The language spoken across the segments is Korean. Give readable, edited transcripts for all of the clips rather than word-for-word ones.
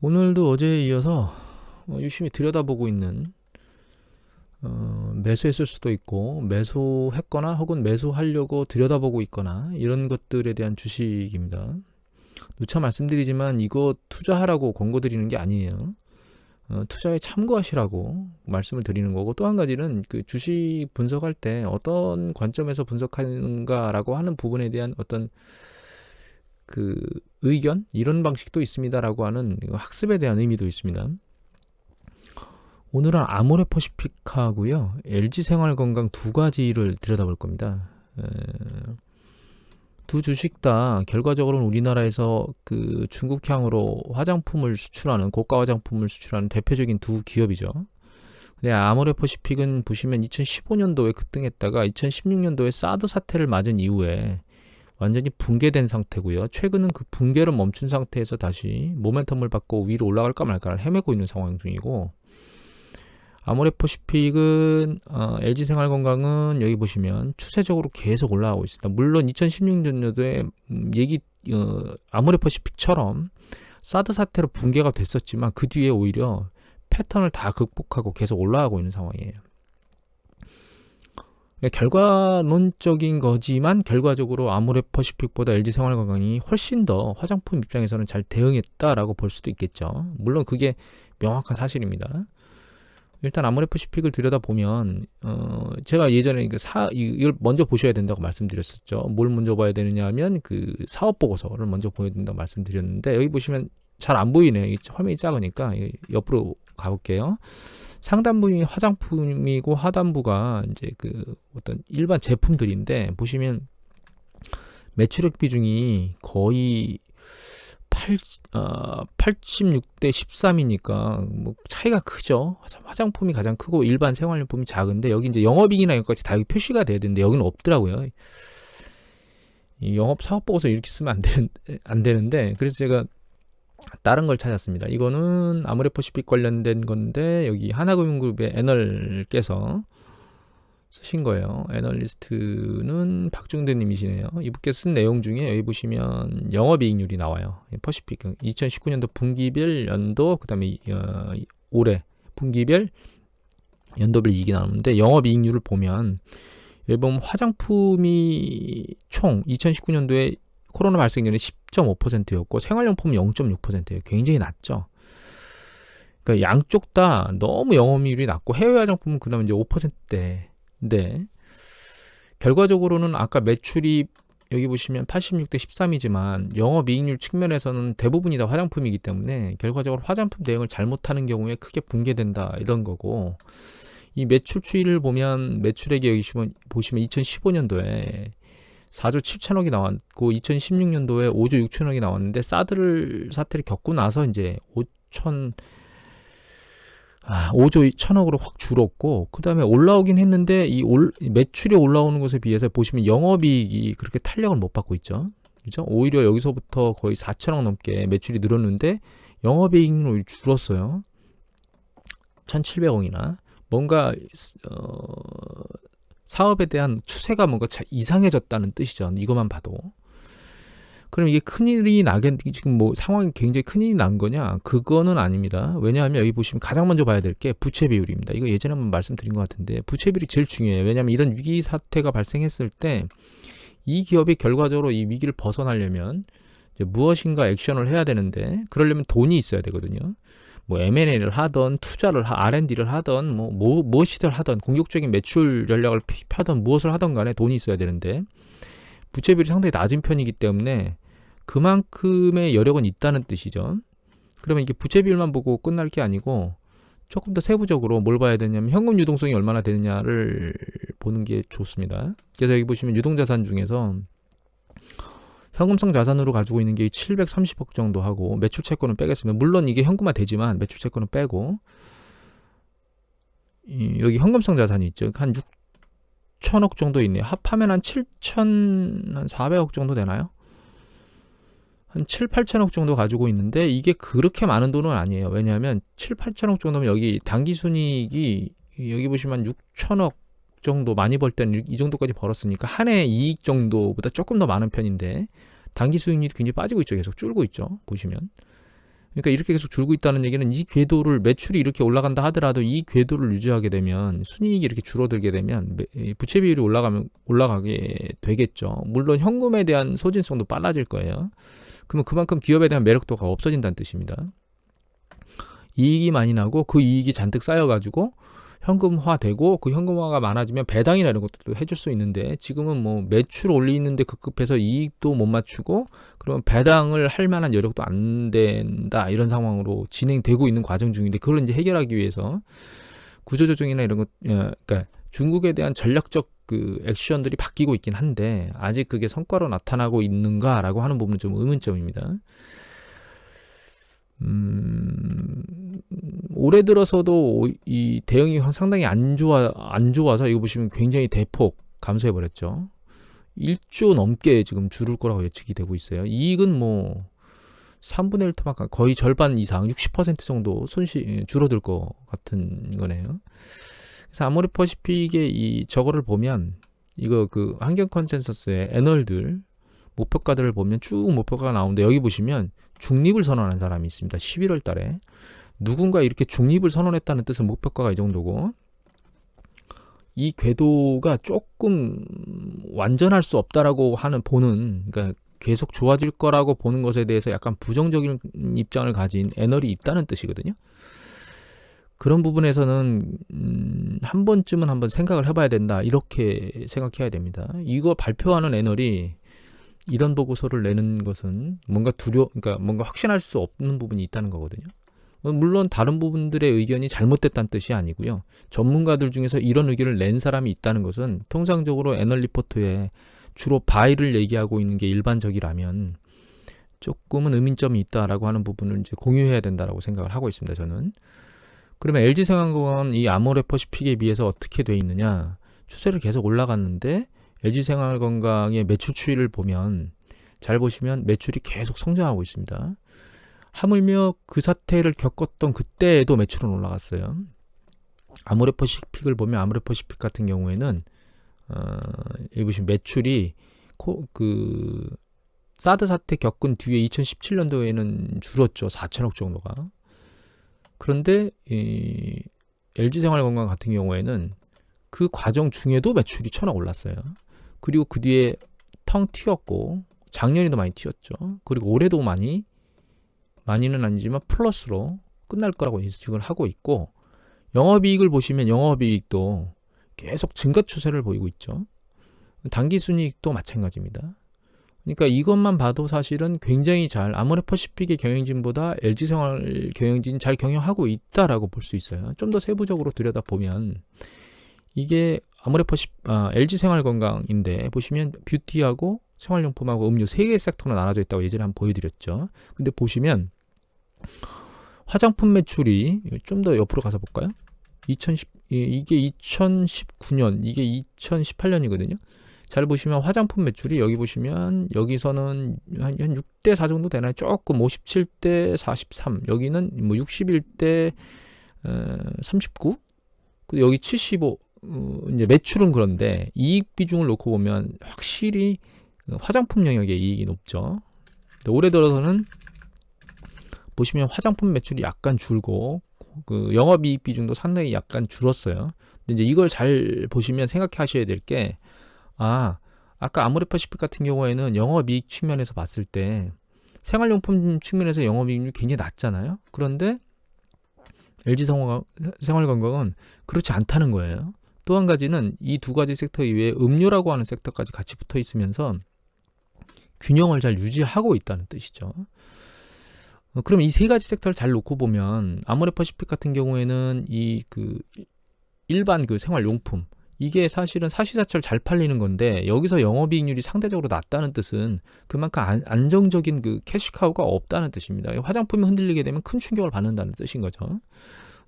오늘도 어제에 이어서 유심히 들여다보고 있는 매수했을 수도 있고 매수했거나 혹은 매수하려고 들여다보고 있거나 이런 것들에 대한 주식입니다. 누차 말씀드리지만 이거 투자하라고 권고드리는 게 아니에요. 투자에 참고하시라고 말씀을 드리는 거고, 또 한 가지는 그 주식 분석할 때 어떤 관점에서 분석하는가라고 하는 부분에 대한 어떤 그 의견, 이런 방식도 있습니다라고 하는 학습에 대한 의미도 있습니다. 오늘은 아모레퍼시픽하고요, LG생활건강 두 가지를 들여다볼 겁니다. 두 주식 다 결과적으로는 우리나라에서 그 중국향으로 화장품을 수출하는, 고가 화장품을 수출하는 대표적인 두 기업이죠. 근데 아모레퍼시픽은 보시면 2015년도에 급등했다가 2016년도에 사드 사태를 맞은 이후에 완전히 붕괴된 상태고요. 최근은 그 붕괴를 멈춘 상태에서 다시 모멘텀을 받고 위로 올라갈까 말까를 헤매고 있는 상황 중이고, 아모레퍼시픽은 LG생활건강은 여기 보시면 추세적으로 계속 올라가고 있습니다. 물론 2016년도에 아모레퍼시픽처럼 사드 사태로 붕괴가 됐었지만 그 뒤에 오히려 패턴을 다 극복하고 계속 올라가고 있는 상황이에요. 결과론적인 거지만 결과적으로 아모레퍼시픽보다 LG생활건강이 훨씬 더 화장품 입장에서는 잘 대응했다라고 볼 수도 있겠죠. 물론 그게 명확한 사실입니다. 일단 아모레퍼시픽을 들여다보면 제가 예전에 이걸 먼저 보셔야 된다고 말씀드렸었죠. 뭘 먼저 봐야 되느냐 하면 그 사업 보고서를 먼저 보여야 된다고 말씀드렸는데, 여기 보시면 잘 안 보이네요. 화면이 작으니까 옆으로 가볼게요. 상단부이 화장품이고 하단부가 이제 그 어떤 일반 제품들인데, 보시면 매출액 비중이 거의 86대 13이니까 뭐 차이가 크죠. 화장품이 가장 크고 일반 생활용품이 작은데, 여기 이제 영업이익이나 이런 것까지 다 여기 표시가 돼야 되는데 여기는 없더라고요. 이 영업 사업 보고서 이렇게 쓰면 안 되는데, 그래서 제가 다른 걸 찾았습니다. 이거는 아모레퍼시픽 관련된 건데 여기 하나금융그룹의 애널께서 쓰신 거예요. 애널리스트는 박중대 님이시네요. 이분께서 쓴 내용 중에 여기 보시면 영업이익률이 나와요. 퍼시픽 2019년도 분기별 연도, 그 다음에 올해 분기별 연도별 이익이 나오는데, 영업이익률을 보면 여기 보면 화장품이 총 2019년도에 코로나 발생 전에 10.5%였고 생활용품은 0.6%예요. 굉장히 낮죠. 그러니까 양쪽 다 너무 영업이익률이 낮고, 해외 화장품은 그나마 이제 5%대인데 결과적으로는 아까 매출이 여기 보시면 86대 13이지만 영업이익률 측면에서는 대부분이 다 화장품이기 때문에 결과적으로 화장품 대응을 잘못하는 경우에 크게 붕괴된다, 이런 거고, 이 매출 추이를 보면 매출액이 여기 보시면 2015년도에 4조 7천억이 나왔고 2016년도에 5조 6천억이 나왔는데, 사태를 겪고 나서 이제 5조 1천억으로 확 줄었고, 그 다음에 올라오긴 했는데 매출이 올라오는 것에 비해서 보시면 영업이익이 그렇게 탄력을 못 받고 있죠. 그죠? 오히려 여기서부터 거의 4천억 넘게 매출이 늘었는데 영업이익률이 줄었어요. 1,700억이나. 뭔가 사업에 대한 추세가 뭔가 이상해졌다는 뜻이죠. 이것만 봐도. 그럼 이게 큰일이 지금 뭐 상황이 굉장히 큰일이 난 거냐? 그거는 아닙니다. 왜냐하면 여기 보시면 가장 먼저 봐야 될 게 부채 비율입니다. 이거 예전에 한번 말씀드린 것 같은데 부채 비율이 제일 중요해요. 왜냐하면 이런 위기 사태가 발생했을 때 이 기업이 결과적으로 이 위기를 벗어나려면 이제 무엇인가 액션을 해야 되는데, 그러려면 돈이 있어야 되거든요. 뭐 M&A를 하던 R&D를 하던 무엇이든 하던 공격적인 매출 전략을 펴던 무엇을 하던 간에 돈이 있어야 되는데, 부채 비율이 상당히 낮은 편이기 때문에 그만큼의 여력은 있다는 뜻이죠. 그러면 이게 부채 비율만 보고 끝날 게 아니고 조금 더 세부적으로 뭘 봐야 되냐면 현금 유동성이 얼마나 되느냐를 보는 게 좋습니다. 그래서 여기 보시면 유동자산 중에서 현금성 자산으로 가지고 있는 게 730억 정도 하고, 매출 채권은 빼겠습니다. 물론 이게 현금화 되지만 매출 채권은 빼고, 여기 현금성 자산이 있죠. 한 6천억 정도 있네요. 합하면 한 7,400억 정도 되나요? 한 7, 8천억 정도 가지고 있는데 이게 그렇게 많은 돈은 아니에요. 왜냐하면 7, 8천억 정도면 여기 당기순이익이 여기 보시면 6천억 정도, 많이 벌 때는 이 정도까지 벌었으니까 한 해 이익 정도보다 조금 더 많은 편인데, 당기수익률이 굉장히 빠지고 있죠. 계속 줄고 있죠. 보시면 그러니까 이렇게 계속 줄고 있다는 얘기는 이 궤도를 매출이 이렇게 올라간다 하더라도 이 궤도를 유지하게 되면 순이익이 이렇게 줄어들게 되면 부채 비율이 올라가게 되겠죠. 물론 현금에 대한 소진성도 빨라질 거예요. 그러면 그만큼 기업에 대한 매력도가 없어진다는 뜻입니다. 이익이 많이 나고 그 이익이 잔뜩 쌓여가지고 현금화되고 그 현금화가 많아지면 배당이나 이런 것도 해줄 수 있는데 지금은 뭐 매출 올리는데 급급해서 이익도 못 맞추고 그러면 배당을 할 만한 여력도 안 된다 이런 상황으로 진행되고 있는 과정 중인데 그걸 이제 해결하기 위해서 구조조정이나 이런 것 그러니까 중국에 대한 전략적 그 액션들이 바뀌고 있긴 한데 아직 그게 성과로 나타나고 있는가라고 하는 부분은 좀 의문점입니다. 올해 들어서도 이 대응이 상당히 안 좋아서 이거 보시면 굉장히 대폭 감소해 버렸죠. 1조 넘게 지금 줄을 거라고 예측이 되고 있어요. 이익은 뭐 3분의 1 토막 거의 절반 이상 60% 정도 줄어들 것 같은 거네요. 그래서 아모레퍼시픽의 이 저거를 보면 이거 그 환경 컨센서스의 애널들 목표가들을 보면 쭉 목표가가 나오는데 여기 보시면 중립을 선언한 사람이 있습니다. 11월 달에 누군가 이렇게 중립을 선언했다는 뜻은 목표가가 이 정도고 이 궤도가 조금 완전할 수 없다라고 하는 그러니까 계속 좋아질 거라고 보는 것에 대해서 약간 부정적인 입장을 가진 애널이 있다는 뜻이거든요. 그런 부분에서는 한 번쯤은 한번 생각을 해봐야 된다 이렇게 생각해야 됩니다. 이거 발표하는 애널이 이런 보고서를 내는 것은 그러니까 뭔가 확신할 수 없는 부분이 있다는 거거든요. 물론 다른 부분들의 의견이 잘못됐다는 뜻이 아니고요. 전문가들 중에서 이런 의견을 낸 사람이 있다는 것은 통상적으로 애널 리포트에 주로 바이를 얘기하고 있는 게 일반적이라면 조금은 의문점이 있다라고 하는 부분을 이제 공유해야 된다라고 생각을 하고 있습니다. 저는. 그러면 LG생활건강은 이 아모레퍼시픽에 비해서 어떻게 돼 있느냐? 추세를 계속 올라갔는데 LG생활건강의 매출 추이를 보면 잘 보시면 매출이 계속 성장하고 있습니다. 하물며 그 사태를 겪었던 그때에도 매출은 올라갔어요. 아모레퍼시픽을 보면 아모레퍼시픽 같은 경우에는 여기 보시면 매출이 사드 사태 겪은 뒤에 2017년도에는 줄었죠. 4천억 정도가. 그런데 이 LG생활건강 같은 경우에는 그 과정 중에도 매출이 1,000억 올랐어요. 그리고 그 뒤에 텅 튀었고 작년에도 많이 튀었죠. 그리고 올해도 많이는 아니지만 플러스로 끝날 거라고 예측을 하고 있고 영업이익을 보시면 영업이익도 계속 증가 추세를 보이고 있죠. 당기순이익도 마찬가지입니다. 그러니까 이것만 봐도 사실은 굉장히 아모레퍼시픽의 경영진보다 LG생활 경영진 잘 경영하고 있다라고 볼 수 있어요. 좀 더 세부적으로 들여다보면 이게 LG생활건강인데 보시면 뷰티하고 생활용품하고 음료 3개 섹터로 나눠져 있다고 예전에 한번 보여드렸죠. 근데 보시면 화장품 매출이 좀 더 옆으로 가서 볼까요? 이게 2019년, 이게 2018년이거든요. 잘 보시면 화장품 매출이 여기 보시면 여기서는 한 6대 4 정도 되나요? 조금 57대 43. 여기는 뭐 61대 39. 여기 75. 이제 매출은 그런데 이익 비중을 놓고 보면 확실히 화장품 영역의 이익이 높죠. 올해 들어서는 보시면 화장품 매출이 약간 줄고 그 영업이익 비중도 상당히 약간 줄었어요. 근데 이제 이걸 잘 보시면 생각하셔야 될 게 아까 아모레퍼시픽 같은 경우에는 영업이익 측면에서 봤을 때 생활용품 측면에서 영업이익률이 굉장히 낮잖아요. 그런데 LG생활건강은 그렇지 않다는 거예요. 또 한 가지는 이 두 가지 섹터 이외에 음료라고 하는 섹터까지 같이 붙어 있으면서 균형을 잘 유지하고 있다는 뜻이죠. 그럼 이 세 가지 섹터를 잘 놓고 보면 아모레퍼시픽 같은 경우에는 일반 생활용품 이게 사실은 사시사철 잘 팔리는 건데 여기서 영업이익률이 상대적으로 낮다는 뜻은 그만큼 안정적인 캐시카우가 없다는 뜻입니다. 화장품이 흔들리게 되면 큰 충격을 받는다는 뜻인 거죠.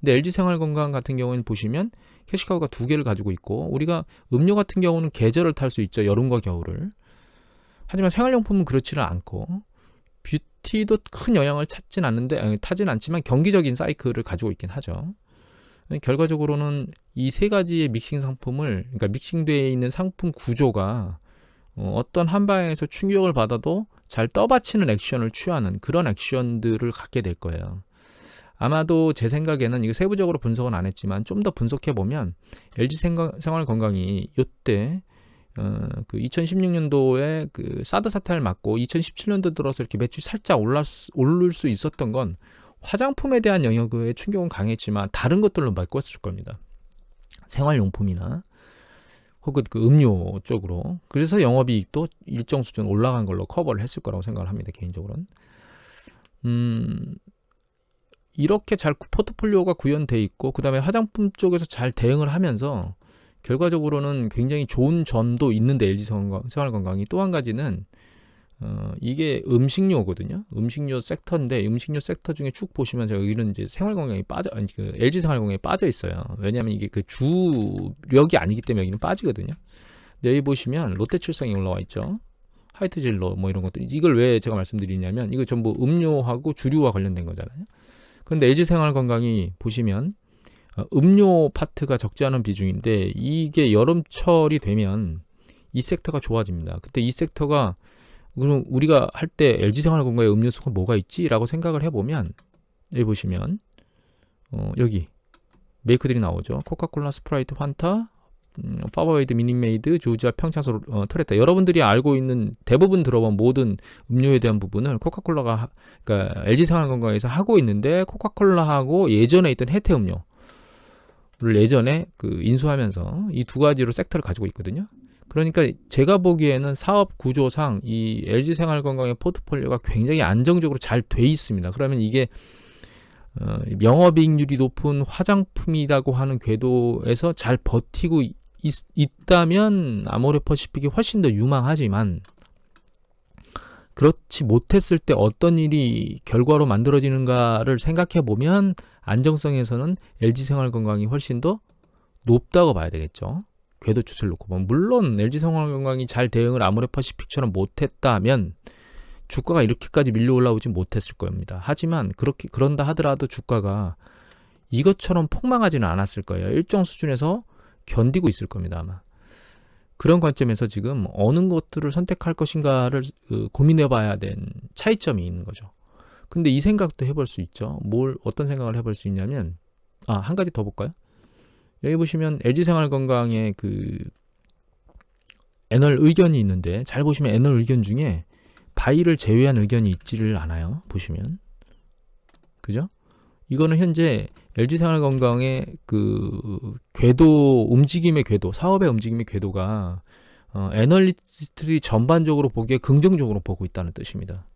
근데 LG생활건강 같은 경우는 보시면 캐시카우가 2개를 가지고 있고 우리가 음료 같은 경우는 계절을 탈 수 있죠. 여름과 겨울을. 하지만 생활용품은 그렇지는 않고 뷰티도 큰 영향을 타진 않지만 경기적인 사이클을 가지고 있긴 하죠. 결과적으로는 이 세 가지의 그러니까 믹싱되어 있는 상품 구조가 어떤 한 방향에서 충격을 받아도 잘 떠받치는 액션을 취하는 그런 액션들을 갖게 될 거예요. 아마도 제 생각에는 이거 세부적으로 분석은 안 했지만 좀 더 분석해 보면 LG 생활건강이 이때 그 2016년도에 그 사드 사태를 맞고 2017년도 들어서 이렇게 매출이 살짝 오를 수 있었던 건 화장품에 대한 영역의 충격은 강했지만 다른 것들로 메꿨을 겁니다. 생활용품이나 혹은 그 음료 쪽으로. 그래서 영업이익도 일정 수준 올라간 걸로 커버를 했을 거라고 생각을 합니다. 개인적으로는. 이렇게 잘 포트폴리오가 구현돼 있고 그 다음에 화장품 쪽에서 잘 대응을 하면서 결과적으로는 굉장히 좋은 점도 있는데 LG 생활건강이 또 한 가지는 이게 음식료거든요. 음식료 섹터인데 음식료 섹터 중에 쭉 보시면 제가 여기는 이제 생활건강이 그 LG 생활건강에 빠져 있어요. 왜냐하면 이게 그 주력이 아니기 때문에 여기는 빠지거든요. 근데 여기 보시면 롯데칠성이 올라와 있죠. 하이트진로 뭐 이런 것들. 이걸 왜 제가 말씀드리냐면 이거 전부 음료하고 주류와 관련된 거잖아요. 그런데 LG 생활건강이 보시면 음료 파트가 적지 않은 비중인데 이게 여름철이 되면 이 섹터가 좋아집니다. 그때 이 섹터가 그럼 우리가 할 때 LG 생활건강의 음료수가 뭐가 있지? 라고 생각을 해보면 여기 보시면 여기 메이크들이 나오죠. 코카콜라, 스프라이트, 환타, 파버웨이드, 미니메이드, 조지아, 평창서, 토레타. 여러분들이 알고 있는 대부분 들어본 모든 음료에 대한 부분을 코카콜라가 그러니까 LG 생활건강에서 하고 있는데 코카콜라하고 예전에 있던 혜태 음료를 예전에 그 인수하면서 이 두 가지로 섹터를 가지고 있거든요. 그러니까 제가 보기에는 사업 구조상 이 LG 생활건강의 포트폴리오가 굉장히 안정적으로 잘 돼 있습니다. 그러면 이게 영업이익률이 높은 화장품이라고 하는 궤도에서 잘 버티고 있다면 아모레퍼시픽이 훨씬 더 유망하지만 그렇지 못했을 때 어떤 일이 결과로 만들어지는가를 생각해 보면 안정성에서는 LG 생활건강이 훨씬 더 높다고 봐야 되겠죠. 궤도 추세를 놓고 보면 물론 LG 생활건강이 잘 대응을 아모레퍼시픽처럼 못했다면 주가가 이렇게까지 밀려 올라오지 못했을 겁니다. 하지만 그런다 하더라도 주가가 이것처럼 폭망하지는 않았을 거예요. 일정 수준에서 견디고 있을 겁니다. 아마. 그런 관점에서 지금 어느 것들을 선택할 것인가를 고민해 봐야 된 차이점이 있는 거죠. 근데 이 생각도 해볼 수 있죠. 어떤 생각을 해볼 수 있냐면 한 가지 더 볼까요? 여기 보시면 LG생활건강의 그 애널 의견이 있는데 잘 보시면 애널 의견 중에 바이를 제외한 의견이 있지를 않아요. 보시면 그죠? 이거는 현재 LG생활건강의 그 궤도 움직임의 궤도, 사업의 움직임의 궤도가 애널리스트들이 전반적으로 보기에 긍정적으로 보고 있다는 뜻입니다.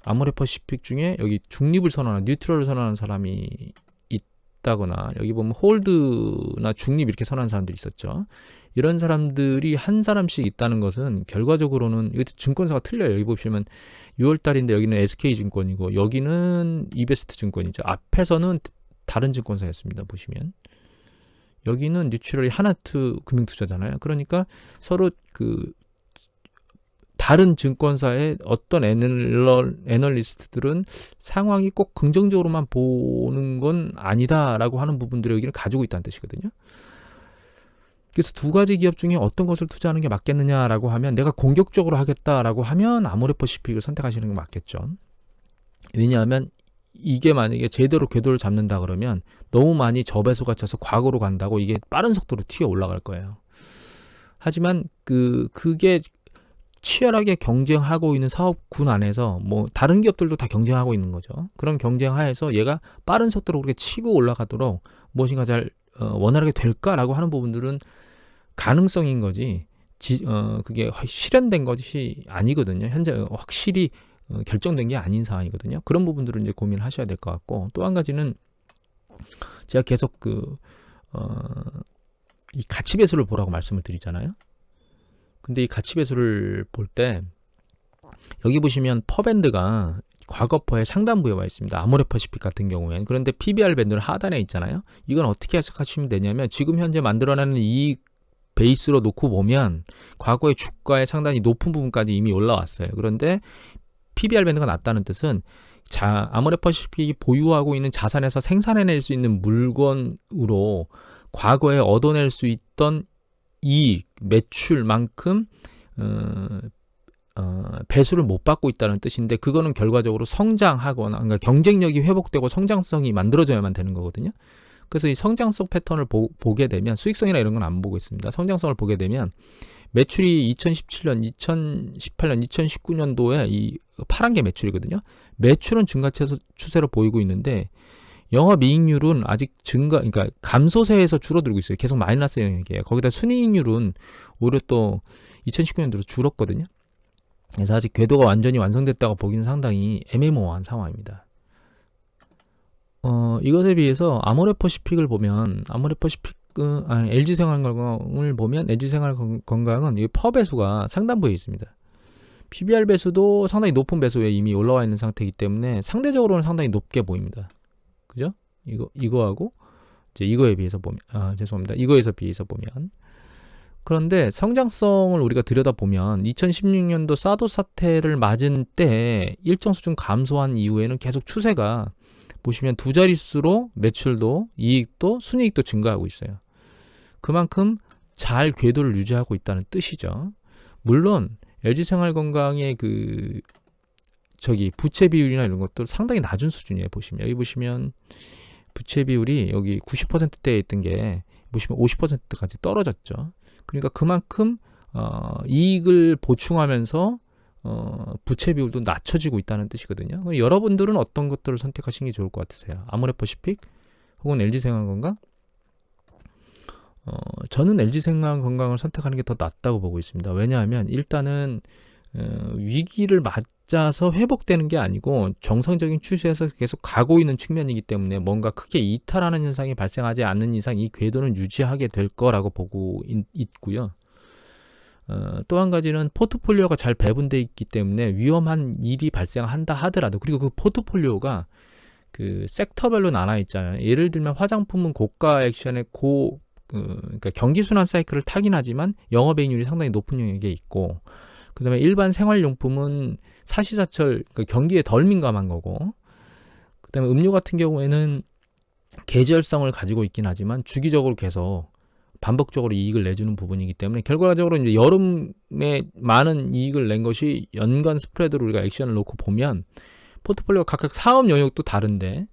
아모레퍼시픽 중에 여기 중립을 선언하는 뉴트럴을 선언하는 사람이 있다거나 여기 보면 홀드나 중립 이렇게 선언하는 사람들이 있었죠. 이런 사람들이 한 사람씩 있다는 것은 결과적으로는 이거 증권사가 틀려요. 여기 보시면 6월달인데 여기는 SK증권이고 여기는 이베스트 증권이죠. 앞에서는 다른 증권사였습니다. 보시면 여기는 뉴트럴이 하나투 금융투자잖아요. 그러니까 서로 그 다른 증권사의 어떤 애널리스트들은 상황이 꼭 긍정적으로만 보는 건 아니다라고 하는 부분들을 여기를 가지고 있다는 뜻이거든요. 그래서 두 가지 기업 중에 어떤 것을 투자하는 게 맞겠느냐라고 하면 내가 공격적으로 하겠다라고 하면 아모레퍼시픽을 선택하시는 게 맞겠죠. 왜냐하면 이게 만약에 제대로 궤도를 잡는다 그러면 너무 많이 저배수가 쳐서 과거로 간다고 이게 빠른 속도로 튀어 올라갈 거예요. 하지만 그게 치열하게 경쟁하고 있는 사업군 안에서 뭐 다른 기업들도 다 경쟁하고 있는 거죠. 그런 경쟁 하에서 얘가 빠른 속도로 그렇게 치고 올라가도록 무엇인가 잘 원활하게 될까라고 하는 부분들은 가능성인 거지 그게 실현된 것이 아니거든요. 현재 확실히 결정된 게 아닌 상황이거든요. 그런 부분들은 이제 고민을 하셔야 될 것 같고 또 한 가지는 제가 계속 이 가치 배수를 보라고 말씀을 드리잖아요. 근데 이 가치 배수를 볼 때 여기 보시면 퍼밴드가 과거퍼의 상단부에 와 있습니다. 아모레퍼시픽 같은 경우에는. 그런데 PBR 밴드는 하단에 있잖아요. 이건 어떻게 해석하시면 되냐면 지금 현재 만들어내는 이 베이스로 놓고 보면 과거의 주가의 상당히 높은 부분까지 이미 올라왔어요. 그런데 PBR 밴드가 낮다는 뜻은 아모레퍼시픽이 보유하고 있는 자산에서 생산해낼 수 있는 물건으로 과거에 얻어낼 수 있던 이익, 매출만큼 배수를 못 받고 있다는 뜻인데 그거는 결과적으로 성장하거나 그러니까 경쟁력이 회복되고 성장성이 만들어져야만 되는 거거든요. 그래서 이 성장성 패턴을 보게 되면 수익성이나 이런 건 안 보고 있습니다. 성장성을 보게 되면 매출이 2017년, 2018년, 2019년도에 이 파란 게 매출이거든요. 매출은 증가 추세로 보이고 있는데 영업이익률은 아직 그러니까 감소세에서 줄어들고 있어요. 계속 마이너스 영역이에요. 거기다 순이익률은 오히려 또 2019년도로 줄었거든요. 그래서 아직 궤도가 완전히 완성됐다고 보기는 상당히 애매모호한 상황입니다. 이것에 비해서 아모레퍼시픽을 보면 LG생활건강을 보면 LG생활건강은 이 퍼 배수가 상단부에 있습니다. PBR 배수도 상당히 높은 배수에 이미 올라와 있는 상태이기 때문에 상대적으로는 상당히 높게 보입니다. 그죠? 이거하고 이제 이거에 비해서 보면 이거에서 비해서 보면 그런데 성장성을 우리가 들여다보면 2016년도 사드 사태를 맞은 때 일정 수준 감소한 이후에는 계속 추세가 보시면 두 자릿수로 매출도 이익도 순이익도 증가하고 있어요. 그만큼 잘 궤도를 유지하고 있다는 뜻이죠. 물론 LG생활건강의 부채 비율이나 이런 것도 상당히 낮은 수준이에요. 보시면 여기 보시면 부채 비율이 여기 90%대에 있던 게 보시면 50%까지 떨어졌죠. 그러니까 그만큼 이익을 보충하면서 부채 비율도 낮춰지고 있다는 뜻이거든요. 여러분들은 어떤 것들을 선택하시는 게 좋을 것 같으세요? 아모레퍼시픽 혹은 LG생활건강? 저는 LG생활건강을 선택하는 게 더 낫다고 보고 있습니다. 왜냐하면 일단은 위기를 맞아서 회복되는 게 아니고 정상적인 추세에서 계속 가고 있는 측면이기 때문에 뭔가 크게 이탈하는 현상이 발생하지 않는 이상 이 궤도는 유지하게 될 거라고 보고 있고요. 또 한 가지는 포트폴리오가 잘 배분되어 있기 때문에 위험한 일이 발생한다 하더라도 그리고 그 포트폴리오가 그 섹터별로 나눠 있잖아요. 예를 들면 화장품은 고가 액션의 그러니까 경기순환 사이클을 타긴 하지만 영업이익률이 상당히 높은 영역에 있고 그 다음에 일반 생활용품은 사시사철 그러니까 경기에 덜 민감한 거고 그 다음에 음료 같은 경우에는 계절성을 가지고 있긴 하지만 주기적으로 계속 반복적으로 이익을 내주는 부분이기 때문에 결과적으로 이제 여름에 많은 이익을 낸 것이 연간 스프레드로 우리가 액션을 놓고 보면 포트폴리오가 각각 사업 영역도 다른데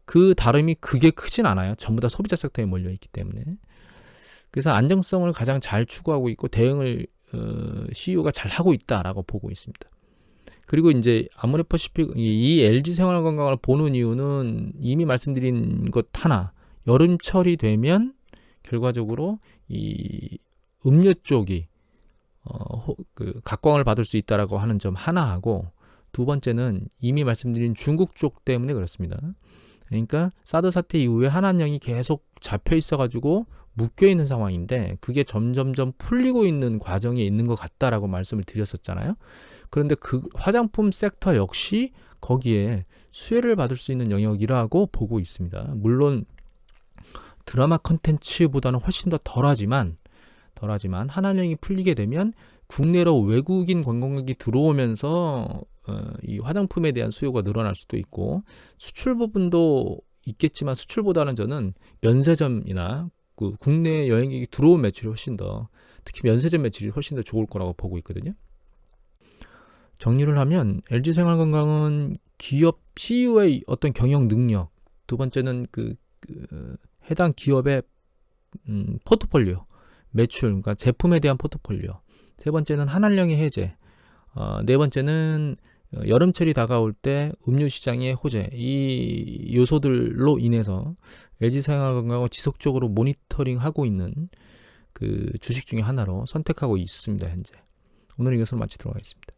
그 다름이 그게 크진 않아요. 전부 다 소비자 섹터에 몰려 있기 때문에. 그래서 안정성을 가장 잘 추구하고 있고 대응을 CEO가 잘 하고 있다라고 보고 있습니다. 그리고 이제 아모레퍼시픽 이 LG생활건강을 보는 이유는 이미 말씀드린 것 하나 여름철이 되면 결과적으로 이 음료 쪽이 각광을 받을 수 있다라고 하는 점 하나하고 두 번째는 이미 말씀드린 중국 쪽 때문에 그렇습니다. 그러니까 사드 사태 이후에 한한령이 계속 잡혀 있어가지고 묶여 있는 상황인데 그게 점점점 풀리고 있는 과정에 있는 것 같다라고 말씀을 드렸었잖아요. 그런데 그 화장품 섹터 역시 거기에 수혜를 받을 수 있는 영역이라고 보고 있습니다. 물론 드라마 컨텐츠보다는 훨씬 더 덜하지만 한한령이 풀리게 되면 국내로 외국인 관광객이 들어오면서 이 화장품에 대한 수요가 늘어날 수도 있고 수출 부분도 있겠지만 수출보다는 저는 면세점이나 그 국내 여행객이 들어온 매출이 특히 면세점 매출이 훨씬 더 좋을 거라고 보고 있거든요. 정리를 하면 LG생활건강은 기업 CEO의 어떤 경영 능력, 두 번째는 해당 기업의 포트폴리오, 매출, 그러니까 제품에 대한 포트폴리오, 세 번째는 한한령의 해제, 네 번째는 여름철이 다가올 때 음료 시장의 호재, 이 요소들로 인해서 LG생활건강을 지속적으로 모니터링하고 있는 그 주식 중에 하나로 선택하고 있습니다. 현재. 오늘 이것을 마치도록 하겠습니다.